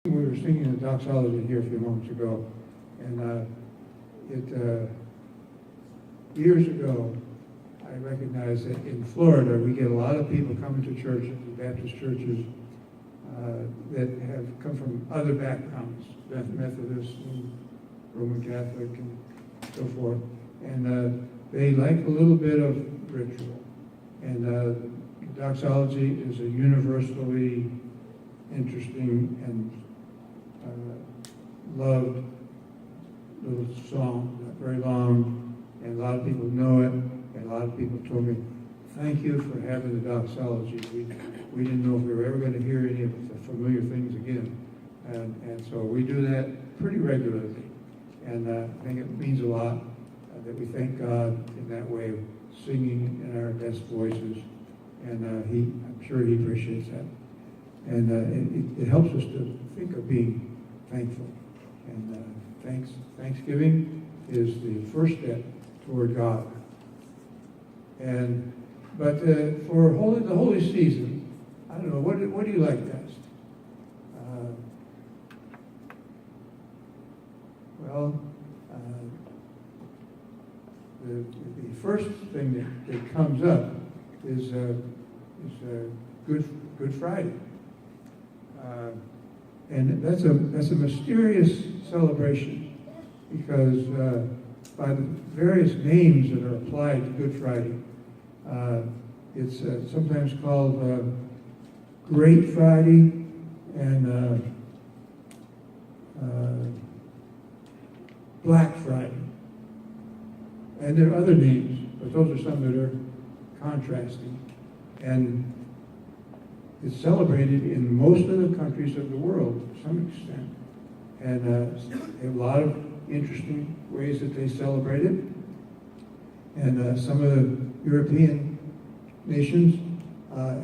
We were singing the doxology here a few moments ago, and years ago, I recognized that in Florida we get a lot of people coming to church, Baptist churches, that have come from other backgrounds, Methodist and Roman Catholic and so forth, and they like a little bit of ritual. And doxology is a universally interesting and loved little song, not very long, and a lot of people know it, and a lot of people told me, thank you for having the doxology. We didn't know if we were ever going to hear any of the familiar things again. And so we do that pretty regularly. And I think it means a lot that we thank God in that way, singing in our best voices. And I'm sure he appreciates that. And it helps us to think of being thankful. And Thanksgiving is the first step toward God. But for the holy season, I don't know, what do you like best? The first thing that comes up is Good Friday. And that's a mysterious celebration because by the various names that are applied to Good Friday, it's sometimes called Great Friday and Black Friday. And there are other names, but those are some that are contrasting. And it's celebrated in most of the countries of the world to some extent. And a lot of interesting ways that they celebrate it. And some of the European nations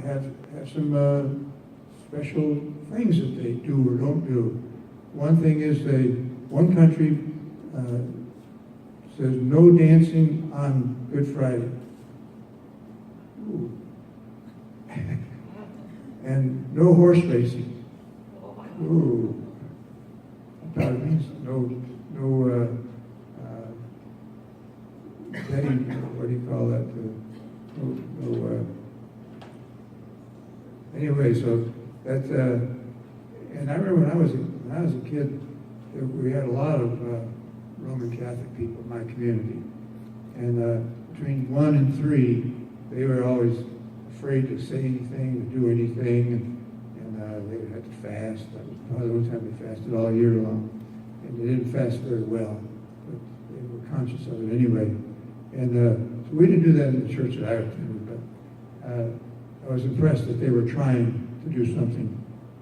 have some special things that they do or don't do. One thing is one country says no dancing on Good Friday. Ooh. And no horse racing. Ooh. That means no betting, what do you call that? Anyway, so that's, and I remember when I was a kid, we had a lot of Roman Catholic people in my community. And between 1 and 3, they were always afraid to say anything, to do anything, and they would have to fast. That was probably the only time they fasted all year long. And they didn't fast very well, but they were conscious of it anyway. And so we didn't do that in the church that I attended, but I was impressed that they were trying to do something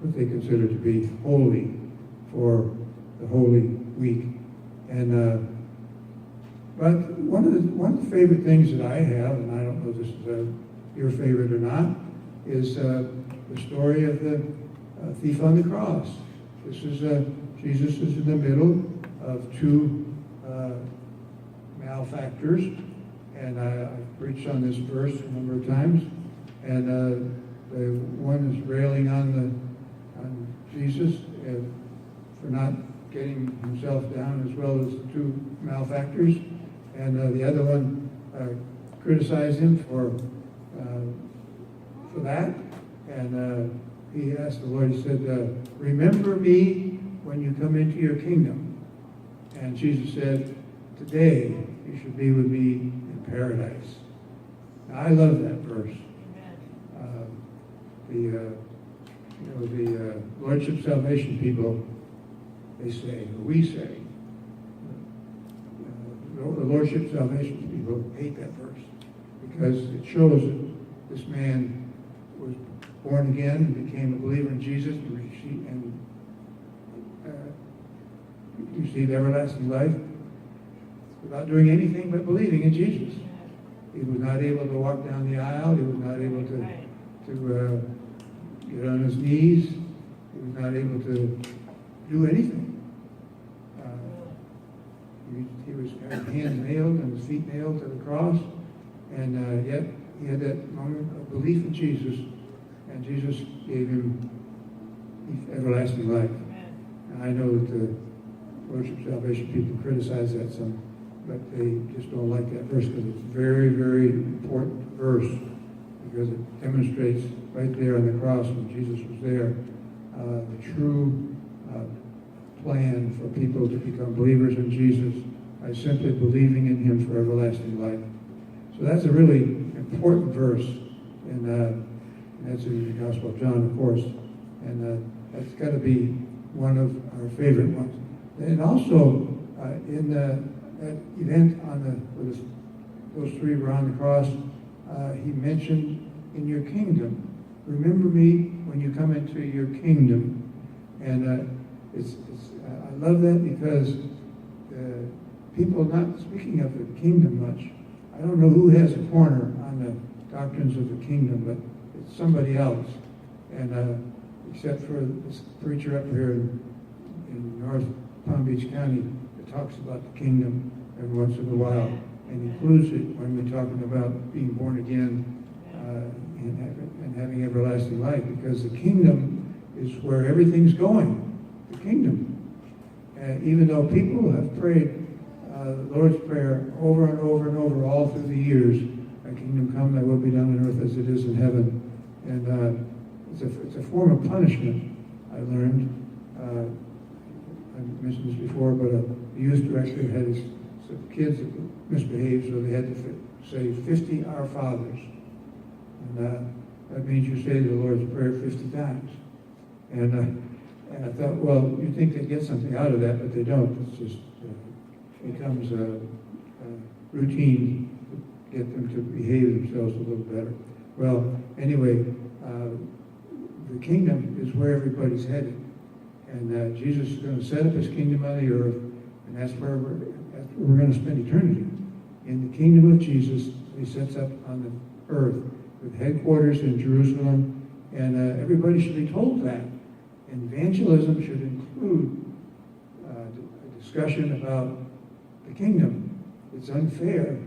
what they considered to be holy for the Holy Week. And but one of the favorite things that I have, and I don't know if this is your favorite or not, is the story of the thief on the cross. This is Jesus is in the middle of two malefactors, and I've preached on this verse a number of times. And the one is railing on Jesus for not getting himself down, as well as the two malefactors, and the other one criticized him for that. And he asked the Lord, he said, remember me when you come into your kingdom. And Jesus said, today you should be with me in paradise. Now, I love that verse. The Lordship Salvation people, they say, or we say, the Lordship Salvation people hate that verse because it shows that this man was born again and became a believer in Jesus and received everlasting life without doing anything but believing in Jesus. He was not able to walk down the aisle. He was not able to get on his knees. He was not able to do anything. He was hands nailed and his feet nailed to the cross, and yet he had that moment of belief in Jesus, and Jesus gave him everlasting life. And I know that the Worship Salvation people criticize that some, but they just don't like that verse because it's a very, very important verse, because it demonstrates right there on the cross when Jesus was there the true plan for people to become believers in Jesus by simply believing in him for everlasting life. So that's a really important verse, and that's in the Gospel of John, of course, and that's got to be one of our favorite ones. And also in that event where those three were on the cross, he mentioned, in your kingdom, remember me when you come into your kingdom. And I love that because people not speaking of the kingdom much. I don't know who has a corner on the doctrines of the kingdom, but it's somebody else. And except for this preacher up here in North Palm Beach County that talks about the kingdom every once in a while and includes it when we're talking about being born again and having everlasting life, because the kingdom is where everything's going. The kingdom. Even though people have prayed the Lord's Prayer over and over and over all through the years, thy kingdom come, thy will be done on earth as it is in heaven. And it's a form of punishment, I learned. I mentioned this before, but a youth director had some kids that misbehaved, so they had to say 50 Our Fathers. And that means you say the Lord's Prayer 50 times. And I thought, well, you'd think they'd get something out of that, but they don't. It's just becomes a routine to get them to behave themselves a little better. Well, anyway, the kingdom is where everybody's headed. And Jesus is going to set up his kingdom on the earth, and that's where we're going to spend eternity. In the kingdom of Jesus, he sets up on the earth with headquarters in Jerusalem, and everybody should be told that. And evangelism should include a discussion about the kingdom. It's unfair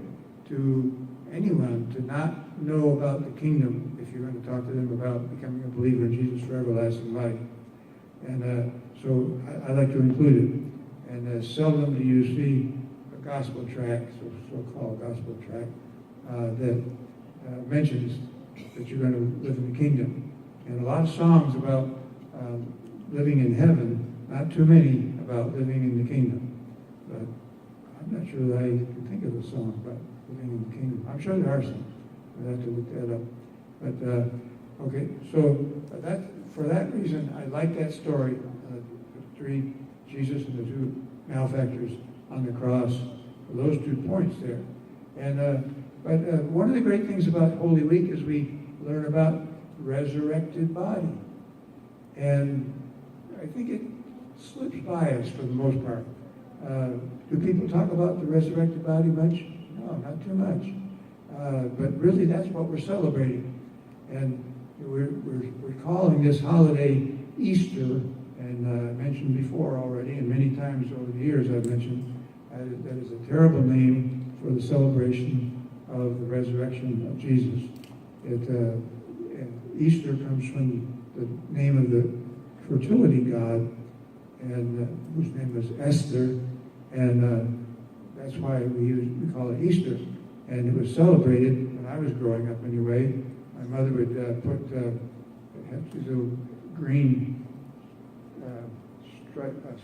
to anyone to not know about the kingdom if you're going to talk to them about becoming a believer in Jesus for everlasting life. And so I like to include it. And seldom do you see a gospel tract, so-called gospel tract, that mentions that you're going to live in the kingdom. And a lot of songs about living in heaven, not too many about living in the kingdom. But I'm not sure that I can think of a song about living in the kingdom. I'm sure there are some. I'd have to look that up. But, okay, so for that reason, I like that story, the three, Jesus and the two malefactors on the cross, those 2 points there. And but one of the great things about Holy Week is we learn about resurrected body. And I think it slips by us for the most part. Do people talk about the resurrected body much? No, not too much. But really, that's what we're celebrating. And we're calling this holiday Easter, and I mentioned before already, and many times over the years I've mentioned, that is a terrible name for the celebration of the resurrection of Jesus. Easter comes from the name of the fertility god, and whose name was Esther, and that's why we call it Easter. And it was celebrated when I was growing up anyway. My mother would put these little green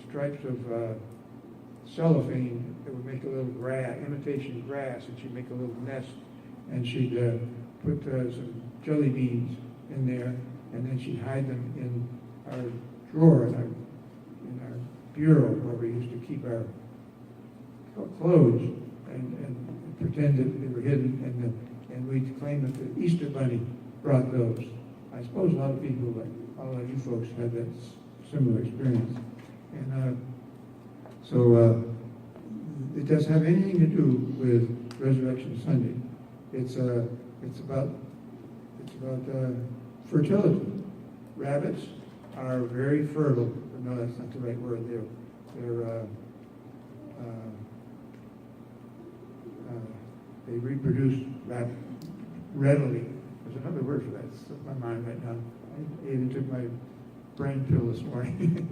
stripes of cellophane that would make a little imitation grass, and she'd make a little nest, and she'd put some jelly beans in there, and then she'd hide them in our drawer, in our bureau where we used to keep our clothes, and pretend that they were hidden, and we'd claim that the Easter Bunny brought those. I suppose a lot of people, like all of you folks, had that similar experience. And so it doesn't have anything to do with Resurrection Sunday. It's about fertility. Rabbits are very fertile. No, that's not the right word. They reproduce readily. There's another word for that. It's in my mind right now. I even took my brain pill this morning.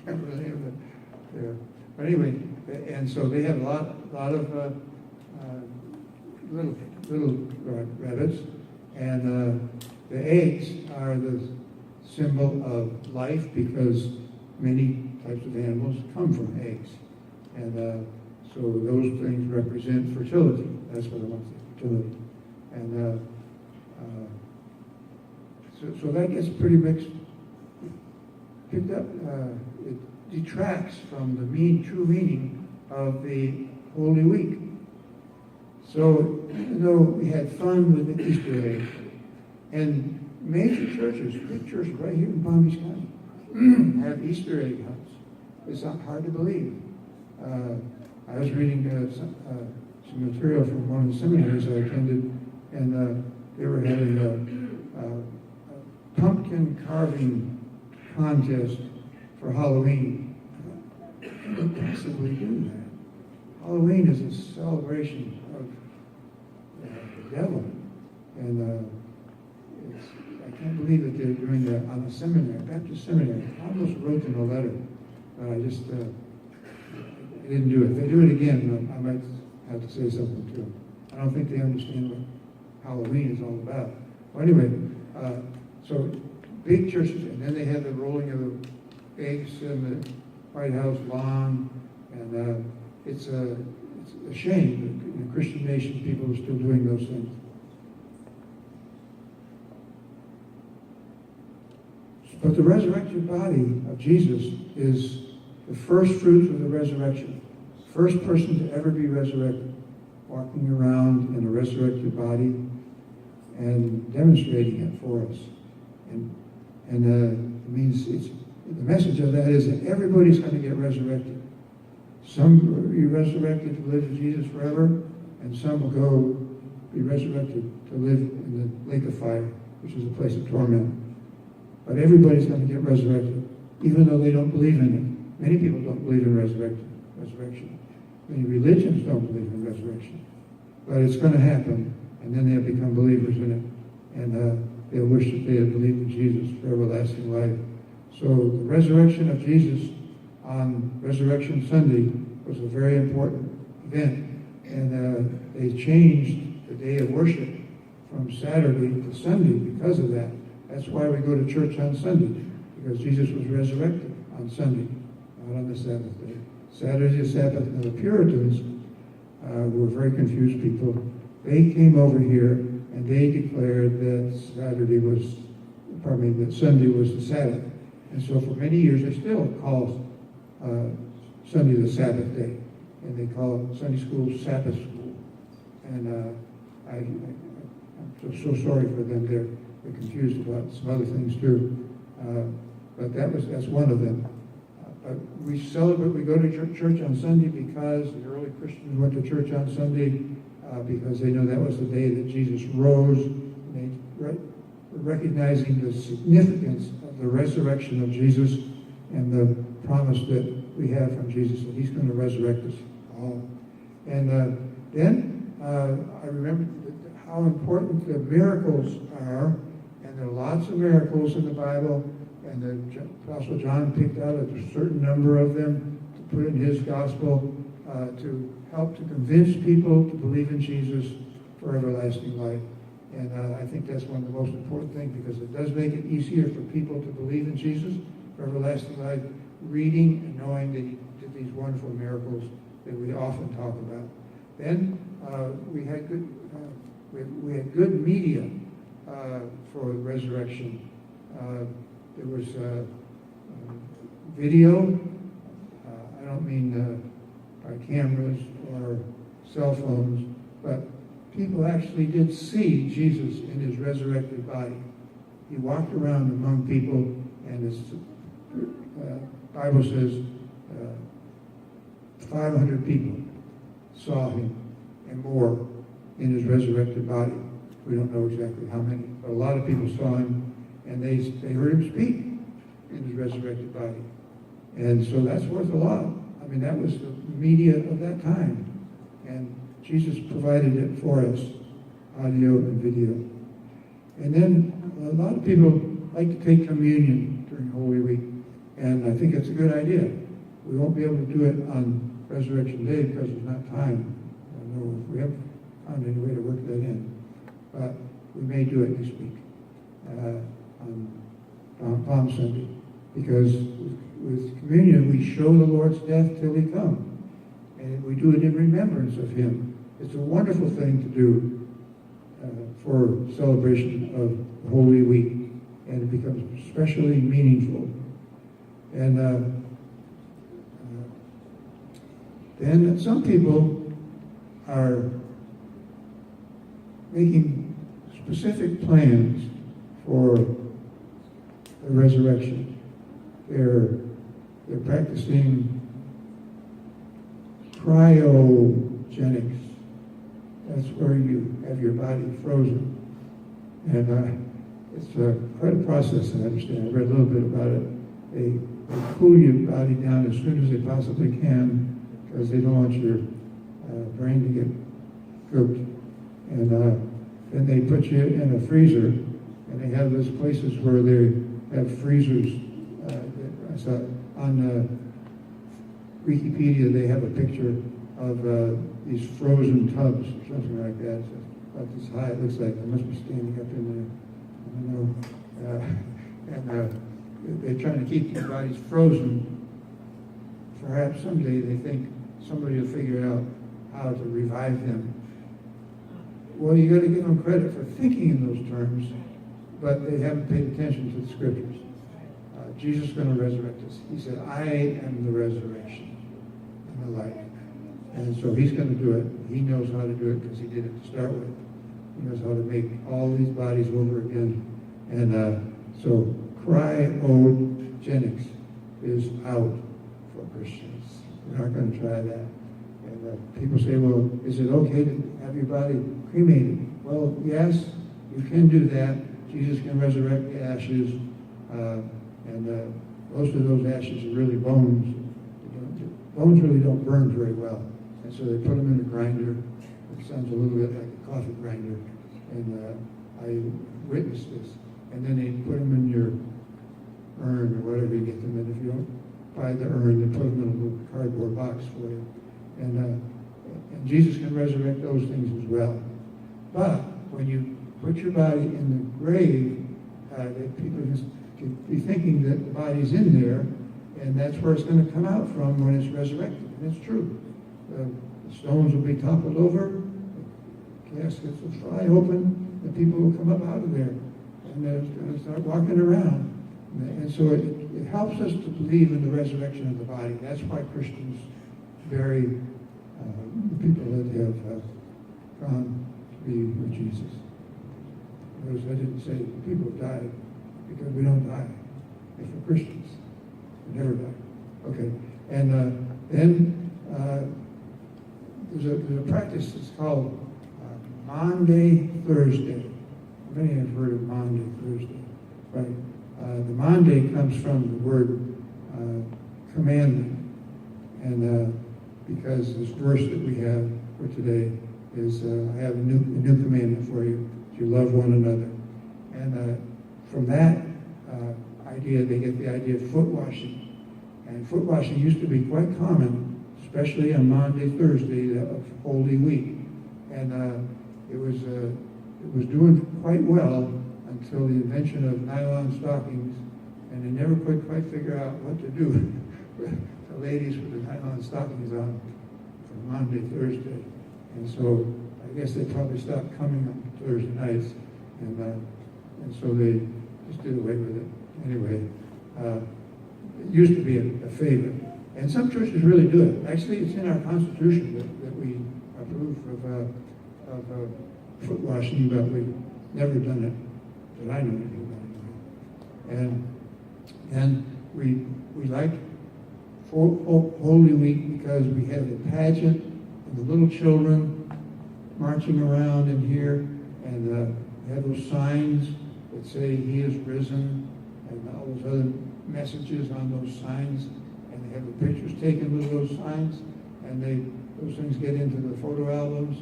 remember the name of it. But anyway, and so they have a lot of little rabbits, and the eggs are the symbol of life because many types of animals come from eggs, and so those things represent fertility. That's what I want to say, fertility, and so that gets pretty mixed, picked up. It detracts from the true meaning of the Holy Week. So, you know, we had fun with the Easter egg, and major churches, big churches right here in Palm Beach County, have Easter egg hunts. It's not hard to believe. I was reading some material from one of the seminaries I attended, and they were having a pumpkin carving contest for Halloween. Who would possibly do that? Halloween is a celebration of the devil, and I can't believe that they're doing that on a seminary, Baptist seminary. I almost wrote them a letter, but I just I didn't do it. If they do it again, I might have to say something to them. I don't think they understand what Halloween is all about. Well, anyway, so big churches, and then they had the rolling of the eggs in the White House lawn, and it's a shame that in a Christian nation people are still doing those things. But the resurrected body of Jesus is the first fruits of the resurrection. First person to ever be resurrected, walking around in a resurrected body and demonstrating it for us. And it means the message of that is that everybody's going to get resurrected. Some will be resurrected to live with Jesus forever, and some will go be resurrected to live in the lake of fire, which is a place of torment. But everybody's going to get resurrected, even though they don't believe in it. Many people don't believe in resurrection. Many religions don't believe in resurrection. But it's going to happen, and then they'll become believers in it. And they'll wish that they had believed in Jesus for everlasting life. So the resurrection of Jesus on Resurrection Sunday was a very important event. And they changed the day of worship from Saturday to Sunday because of that. That's why we go to church on Sunday, because Jesus was resurrected on Sunday, not on the Sabbath day. Saturday is Sabbath, and the Puritans were very confused people. They came over here and they declared that Sunday was the Sabbath. And so for many years they still call Sunday the Sabbath day, and they call Sunday school Sabbath school. And I'm so sorry for them. They're confused about some other things too, but that's one of them. But we celebrate. We go to church on Sunday because the early Christians went to church on Sunday because they know that was the day that Jesus rose. And they recognizing the significance of the resurrection of Jesus and the promise that we have from Jesus that He's going to resurrect us all. And then I remember how important the miracles are. And there are lots of miracles in the Bible, and the Apostle John picked out a certain number of them to put in his gospel to help to convince people to believe in Jesus for everlasting life. And I think that's one of the most important things, because it does make it easier for people to believe in Jesus for everlasting life, reading and knowing that He did these wonderful miracles that we often talk about. Then we had good media for the resurrection. There was video. I don't mean by cameras or cell phones, but people actually did see Jesus in His resurrected body. He walked around among people, and the Bible says 500 people saw Him and more in His resurrected body. We don't know exactly how many, but a lot of people saw Him, and they heard Him speak in His resurrected body. And so that's worth a lot. I mean, that was the media of that time. And Jesus provided it for us, audio and video. And then a lot of people like to take communion during Holy Week. And I think it's a good idea. We won't be able to do it on Resurrection Day because there's not time. I don't know if we have found any way to work that in. But we may do it this week on Palm Sunday. Because with communion, we show the Lord's death till he comes. And we do it in remembrance of him. It's a wonderful thing to do for celebration of Holy Week. And it becomes especially meaningful. And then some people are making specific plans for the resurrection. They're practicing cryogenics. That's where you have your body frozen. And it's quite a process, I understand. I read a little bit about it. They cool your body down as soon as they possibly can because they don't want your brain to get cooked. And then they put you in a freezer, and they have those places where they have freezers. I saw on Wikipedia they have a picture of these frozen tubs or something like that. It's about this high, it looks like. I must be standing up in there. I don't know. And they're trying to keep their bodies frozen. Perhaps someday they think somebody will figure out how to revive them. Well, you got to give them credit for thinking in those terms, but they haven't paid attention to the scriptures. Jesus is going to resurrect us. He said, I am the resurrection and the life. And so he's going to do it. He knows how to do it because he did it to start with. He knows how to make all these bodies over again. And so cryogenics is out for Christians. We're not going to try that. And people say, well, is it okay to have your body cremated? Well, yes, you can do that. Jesus can resurrect the ashes. And most of those ashes are really bones. Bones really don't burn very well. And so they put them in a grinder. It sounds a little bit like a coffee grinder. And I witnessed this. And then they put them in your urn or whatever you get them in. If you don't buy the urn, they put them in a little cardboard box for you. And Jesus can resurrect those things as well. But when you put your body in the grave, people could be thinking that the body's in there, and that's where it's going to come out from when it's resurrected. And it's true. The stones will be toppled over, the caskets will fly open, and people will come up out of there, and they're going to start walking around. And so it helps us to believe in the resurrection of the body. That's why Christians bury the people that have gone to be with Jesus. Notice I didn't say people died, because we don't die. If we're Christians, we never die. Okay. And then there's a practice that's called Maundy Thursday. Many have heard of Maundy Thursday, right? The Maundy comes from the word commandment, and because this verse that we have for today is, I have a new commandment for you: you love one another. And from that idea, they get the idea of foot washing. And foot washing used to be quite common, especially on Maundy Thursday of Holy Week. And it was doing quite well until the invention of nylon stockings, and they never could quite figure out what to do with the ladies with the nylon stockings on for Maundy Thursday. And so I guess they probably stopped coming on Thursday nights, and so they just did away with it. Anyway, it used to be a favorite. And some churches really do it. Actually, it's in our Constitution that we approve of foot washing, but we've never done it that I know anything about. And we like Holy Week because we have the pageant and the little children marching around in here, and we have those signs that say He is risen, and all those other messages on those signs, and they have the pictures taken with those signs, and those things get into the photo albums,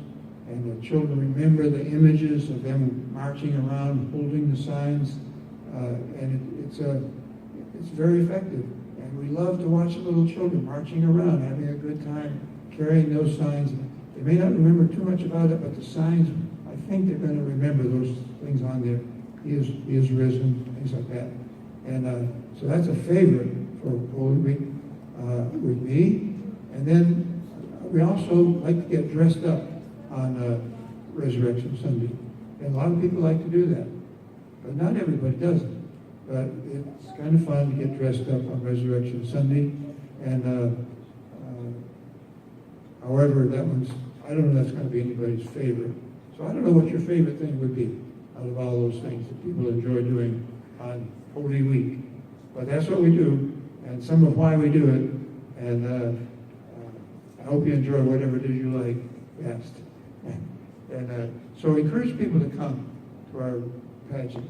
and the children remember the images of them marching around holding the signs, and it's very effective. And we love to watch the little children marching around, having a good time, carrying those signs. They may not remember too much about it, but the signs, I think they're going to remember those things on there. He is risen, things like that. And so that's a favorite for Holy Week with me. And then we also like to get dressed up on Resurrection Sunday. And a lot of people like to do that. But not everybody does it. But it's kind of fun to get dressed up on Resurrection Sunday. And however, that one's, I don't know if that's going to be anybody's favorite. So I don't know what your favorite thing would be out of all those things that people enjoy doing on Holy Week. But that's what we do, and some of why we do it. And I hope you enjoy whatever it is you like best. And so encourage people to come to our pageant.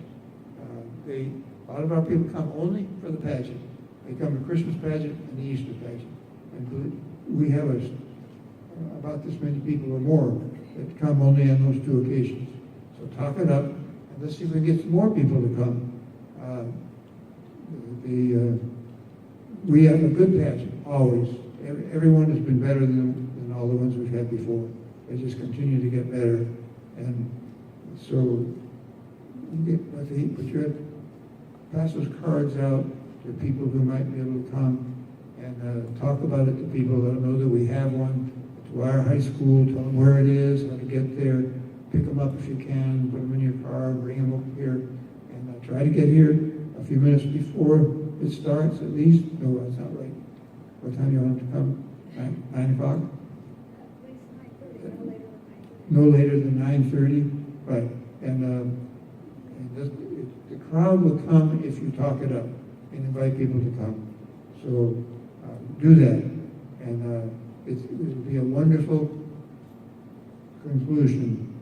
A lot of our people come only for the pageant. They come to Christmas pageant and the Easter pageant. And we have about this many people or more that come only on those two occasions. So talk it up, and let's see if we can get some more people to come. We have a good pageant, always. Everyone has been better than all the ones we've had before. They just continue to get better. And so pass those cards out to people who might be able to come and talk about it to people. Let them know that we have one. To our high school, tell them where it is, how to get there. Pick them up if you can, put them in your car, bring them up here, and try to get here a few minutes before it starts at least. No, that's not right. What time do you want them to come? 9 o'clock? No later than 9:30. Right. And the crowd will come if you talk it up and invite people to come. So do that. And it will be a wonderful conclusion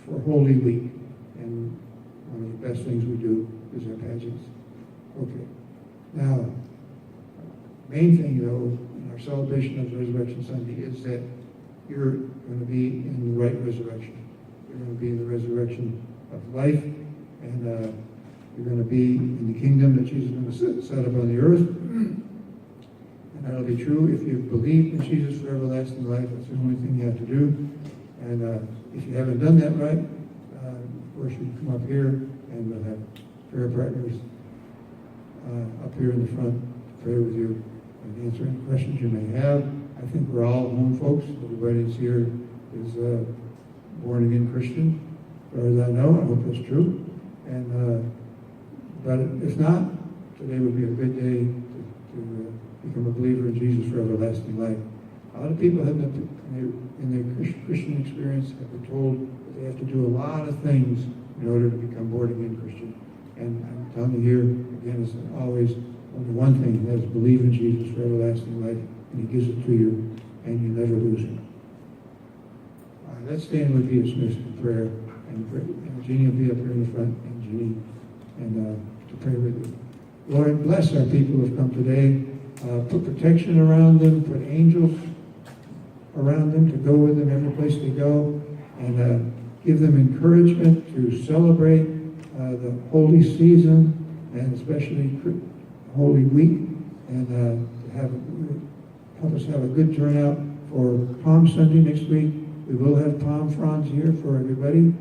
for Holy Week. And one of the best things we do is our pageants. Okay. Now, main thing, though, in our celebration of Resurrection Sunday is that you're going to be in the right resurrection. You're going to be in the resurrection of life, and you're going to be in the kingdom that Jesus is going to set up on the earth. And that'll be true if you believe in Jesus for everlasting life. That's the only thing you have to do. And if you haven't done that right, of course, you come up here, and we'll have prayer partners up here in the front to pray with you and answer any questions you may have. I think we're all home folks. Everybody that's here is born-again Christian, as far as I know. I hope that's true. And but if not, today would be a good day to become a believer in Jesus for everlasting life. A lot of people have been, in their Christian experience, have been told that they have to do a lot of things in order to become born-again Christian. And I'm telling you here, again, it's always only one thing, and that is believe in Jesus for everlasting life, and He gives it to you, and you never lose it. Let's stand with you, dismissed in prayer, and Jeannie will be up here in the front, and Jeannie, and to pray with you. Lord, bless our people who have come today. Put protection around them, put angels around them to go with them every place they go, and give them encouragement to celebrate the holy season, and especially Holy Week, and help us have a good turnout for Palm Sunday next week. We will have palm fronds here for everybody.